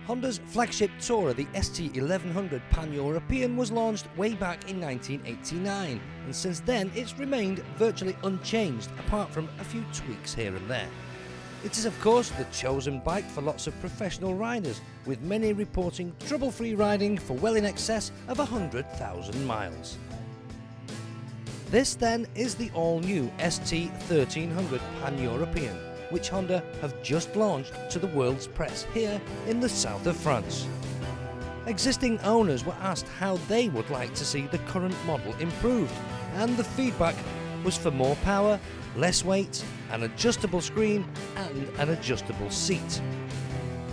Honda's flagship tourer, the ST1100 Pan-European, was launched way back in 1989, and since then it's remained virtually unchanged, apart from a few tweaks here and there. It is of course the chosen bike for lots of professional riders, with many reporting trouble-free riding for well in excess of 100,000 miles. This then is the all-new ST1300 Pan-European, which Honda have just launched to the world's press here in the south of France. Existing owners were asked how they would like to see the current model improved, and the feedback was for more power, less weight, an adjustable screen and an adjustable seat.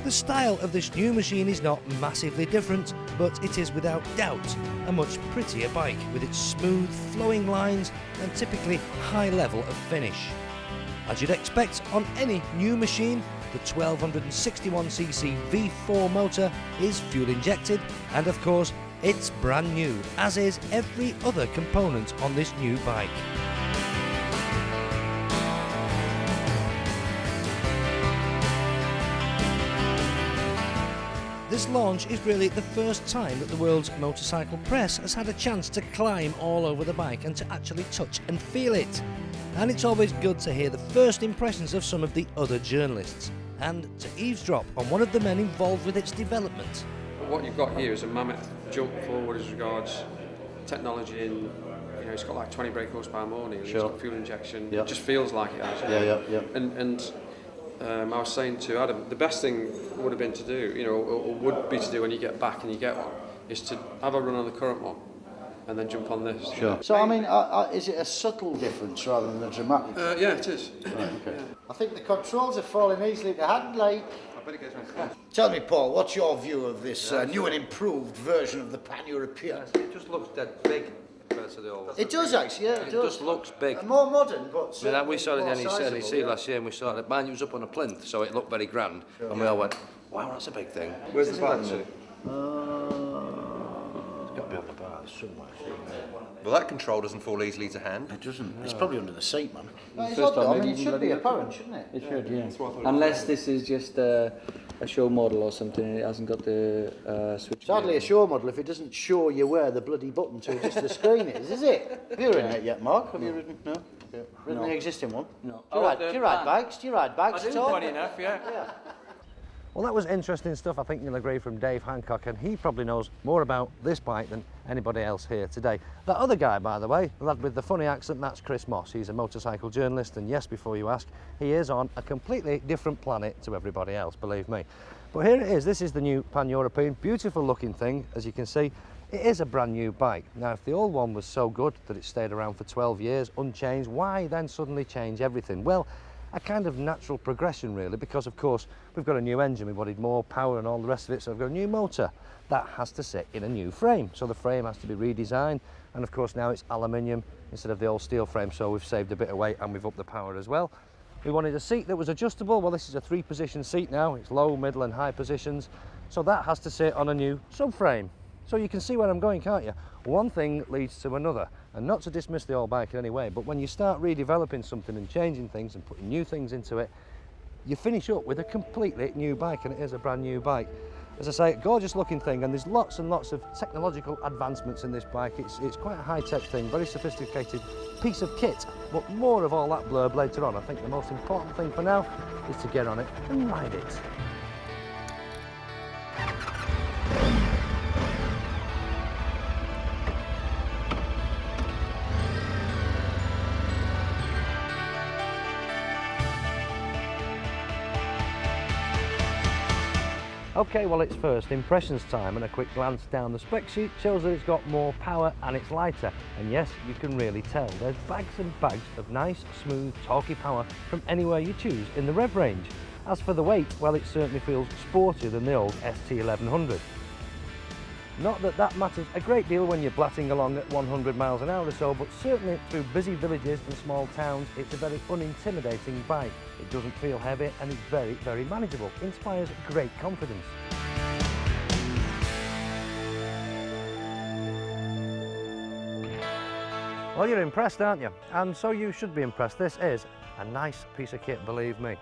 The style of this new machine is not massively different, but it is without doubt a much prettier bike with its smooth flowing lines and typically high level of finish. As you'd expect on any new machine, the 1261cc V4 motor is fuel injected, and of course it's brand new, as is every other component on this new bike. This launch is really the first time that the world's motorcycle press has had a chance to climb all over the bike and to actually touch and feel it. And it's always good to hear the first impressions of some of the other journalists, and to eavesdrop on one of the men involved with its development. What you've got here is a mammoth jump forward as regards technology, and it's got like 20 brake horsepower more, it's got fuel injection. It just feels like it has. And I was saying to Adam, the best thing would have been to do, or would be to do when you get back and you get one, is to have a run on the current one and then jump on this. Sure. So, I mean, is it a subtle difference rather than a dramatic? Yeah, it is. Right, okay. Yeah. I think the controls are falling easily to hand, like. I bet it goes around. Tell me, Paul, what's your view of this new and improved version of the Pan-European? It just looks dead big compared to the old. It does actually, yeah, it does. Just looks big. More modern, but We saw it in NEC last year, and we saw it. Mine was up on a plinth, so it looked very grand, and we all went, "Wow, that's a big thing." Where's the button? It's got to be on the bar somewhere. Well, that control doesn't fall easily to hand. It doesn't. It's probably under the seat, man. It should be apparent, shouldn't it? It should, yeah. Unless this is just a show model or something, and it hasn't got the switch. It's hardly a show model if it doesn't show you where the bloody button to adjust the screen is it? Have you ridden it yet, Mark? Have you ridden? No. Ridden the existing one? No. Do you ride bikes? Do you ride bikes at all? Funny enough, yeah. Well, that was interesting stuff, I think you'll agree, from Dave Hancock, and he probably knows more about this bike than anybody else here today. That other guy, by the way, the lad with the funny accent, that's Chris Moss. He's a motorcycle journalist, and yes, before you ask, he is on a completely different planet to everybody else, believe me. But here it is. This is the new Pan-European, beautiful looking thing, as you can see. It is a brand new bike. Now, if the old one was so good that it stayed around for 12 years unchanged, why then suddenly change everything? Well, a kind of natural progression really, because of course we've got a new engine, we wanted more power and all the rest of it, so we've got a new motor. That has to sit in a new frame, so the frame has to be redesigned, and of course now it's aluminium instead of the old steel frame, so we've saved a bit of weight and we've upped the power as well. We wanted a seat that was adjustable. Well, this is a 3-position seat now. It's low, middle and high positions, so that has to sit on a new subframe. So you can see where I'm going, can't you? One thing leads to another, and not to dismiss the old bike in any way, but when you start redeveloping something and changing things and putting new things into it, you finish up with a completely new bike, and it is a brand new bike. As I say, gorgeous looking thing, and there's lots and lots of technological advancements in this bike. It's quite a high-tech thing, very sophisticated piece of kit, but more of all that blurb later on. I think the most important thing for now is to get on it and ride it. Okay, well, it's first impressions time, and a quick glance down the spec sheet shows that it's got more power and it's lighter. And yes, you can really tell. There's bags and bags of nice, smooth, torquey power from anywhere you choose in the rev range. As for the weight, well, it certainly feels sportier than the old ST1100. Not that that matters a great deal when you're blatting along at 100 miles an hour or so, but certainly through busy villages and small towns, it's a very unintimidating bike. It doesn't feel heavy and it's very, very manageable. Inspires great confidence. Well, you're impressed, aren't you? And so you should be impressed. This is a nice piece of kit, believe me.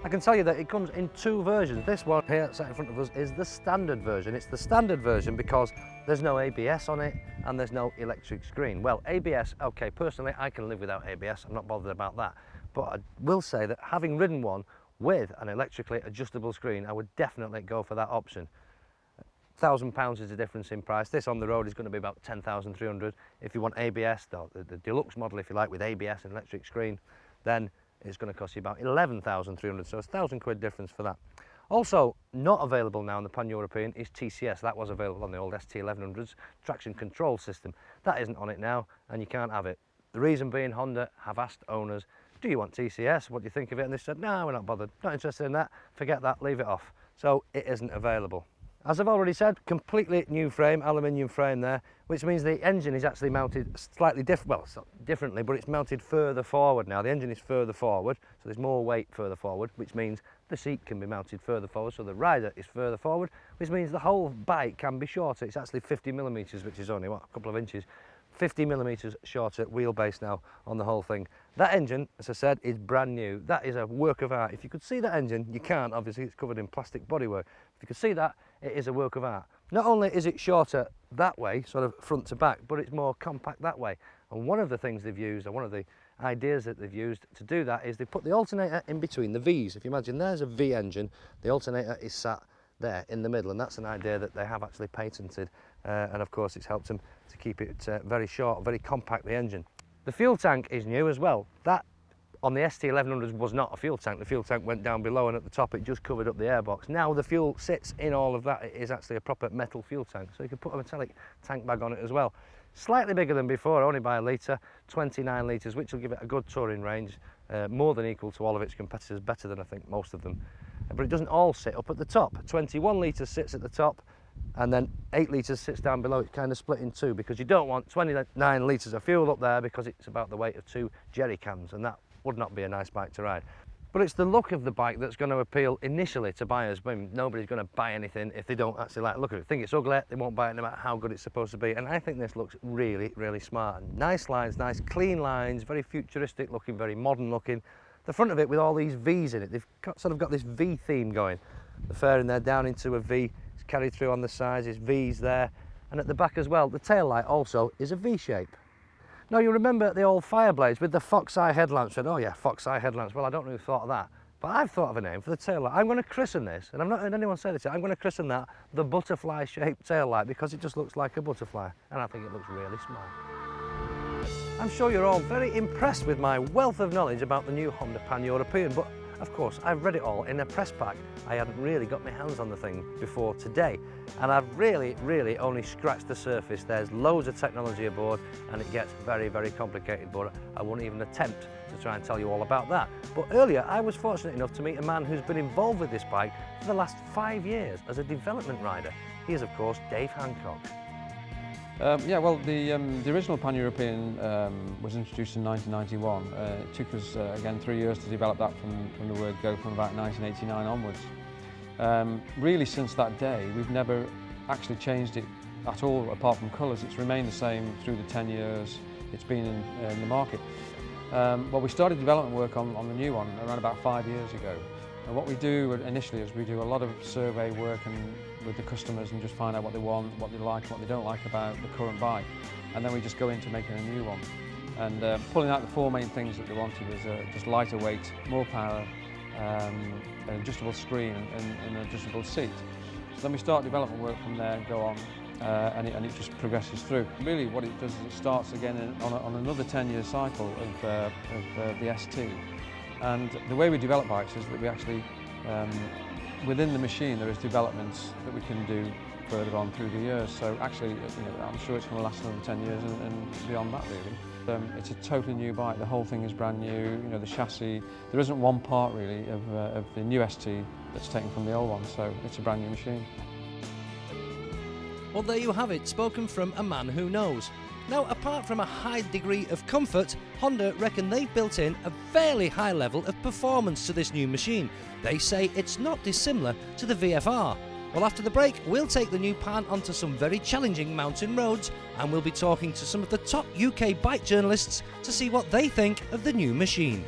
I can tell you that it comes in 2 versions. This one here sat in front of us is the standard version. It's the standard version because there's no ABS on it and there's no electric screen. Well, ABS, okay, personally I can live without ABS, I'm not bothered about that. But I will say that having ridden one with an electrically adjustable screen, I would definitely go for that option. £1,000 is the difference in price. This on the road is going to be about 10,300. If you want ABS, the deluxe model if you like, with ABS and electric screen, then it's going to cost you about 11,300, so it's £1,000 difference for that. Also, not available now in the Pan-European is TCS. That was available on the old ST1100s, traction control system. That isn't on it now, and you can't have it. The reason being, Honda have asked owners, do you want TCS? What do you think of it? And they said, no, we're not bothered, not interested in that, forget that, leave it off. So it isn't available. As I've already said, completely new frame, aluminium frame there, which means the engine is actually mounted slightly differently, but it's mounted further forward now. The engine is further forward, so there's more weight further forward, which means the seat can be mounted further forward, so the rider is further forward, which means the whole bike can be shorter. It's actually 50mm, which is only, what, a couple of inches. 50mm shorter wheelbase now on the whole thing. That engine, as I said, is brand new. That is a work of art. If you could see that engine, you can't, obviously it's covered in plastic bodywork. If you could see that, it is a work of art. Not only is it shorter that way, sort of front to back, but it's more compact that way. And one of the things they've used, or one of the ideas that they've used to do that, is they put the alternator in between the V's. If you imagine there's a V engine, the alternator is sat there in the middle, and that's an idea that they have actually patented, and of course it's helped them to keep it very short, very compact, the engine. The fuel tank is new as well. That on the ST1100s was not a fuel tank. The fuel tank went down below, and at the top it just covered up the airbox. Now the fuel sits in all of that. It is actually a proper metal fuel tank, so you can put a metallic tank bag on it as well. Slightly bigger than before, only by a litre, 29 litres, which will give it a good touring range, more than equal to all of its competitors, better than I think most of them. But it doesn't all sit up at the top. 21 litres sits at the top, and then 8 litres sits down below. It's kind of split in 2 because you don't want 29 litres of fuel up there, because it's about the weight of 2 jerry cans, and that would not be a nice bike to ride. But it's the look of the bike that's going to appeal initially to buyers. I mean, nobody's going to buy anything if they don't actually like the look of it. Think it's ugly, they won't buy it no matter how good it's supposed to be. And I think this looks really, really smart. Nice lines, nice clean lines, very futuristic looking, very modern looking. The front of it with all these V's in it, they've sort of got this V theme going. The fairing there down into a V, it's carried through on the sides, there's V's there. And at the back as well, the tail light also is a V shape. Now you remember the old Fireblades with the fox eye headlamps. Said, oh yeah, fox eye headlamps. Well, I don't know who thought of that, but I've thought of a name for the tail light. I'm going to christen this, and I've not heard anyone say this yet. I'm going to christen that the butterfly shaped tail light, because it just looks like a butterfly, and I think it looks really smart. I'm sure you're all very impressed with my wealth of knowledge about the new Honda Pan-European, but of course I've read it all in a press pack. I hadn't really got my hands on the thing before today, and I've really only scratched the surface. There's loads of technology aboard, and it gets very, very complicated, but I won't even attempt to try and tell you all about that. But earlier I was fortunate enough to meet a man who's been involved with this bike for the last 5 years as a development rider. He is of course Dave Hancock. Yeah, well, the original Pan-European was introduced in 1991. It took us, again, 3 years to develop that from the word go, from about 1989 onwards. Really, since that day, we've never actually changed it at all, apart from colours. It's remained the same through the 10 years it's been in the market. Well, we started development work on the new one around about 5 years ago. And what we do initially is we do a lot of survey work with the customers and just find out what they want, what they like, what they don't like about the current bike. And then we just go into making a new one. And pulling out the 4 main things that they wanted was just lighter weight, more power, an adjustable screen and an adjustable seat. So then we start development work from there and go on, and it just progresses through. Really what it does is it starts again on another 10-year cycle of the ST. And the way we develop bikes is that we actually, within the machine, there is developments that we can do further on through the years. So actually, I'm sure it's going to last another 10 years and beyond that, really. It's a totally new bike. The whole thing is brand new. The chassis. There isn't one part really of the new ST that's taken from the old one. So it's a brand new machine. Well, there you have it, spoken from a man who knows. Now, apart from a high degree of comfort, Honda reckon they've built in a fairly high level of performance to this new machine. They say it's not dissimilar to the VFR. Well, after the break, we'll take the new Pan onto some very challenging mountain roads, and we'll be talking to some of the top UK bike journalists to see what they think of the new machine.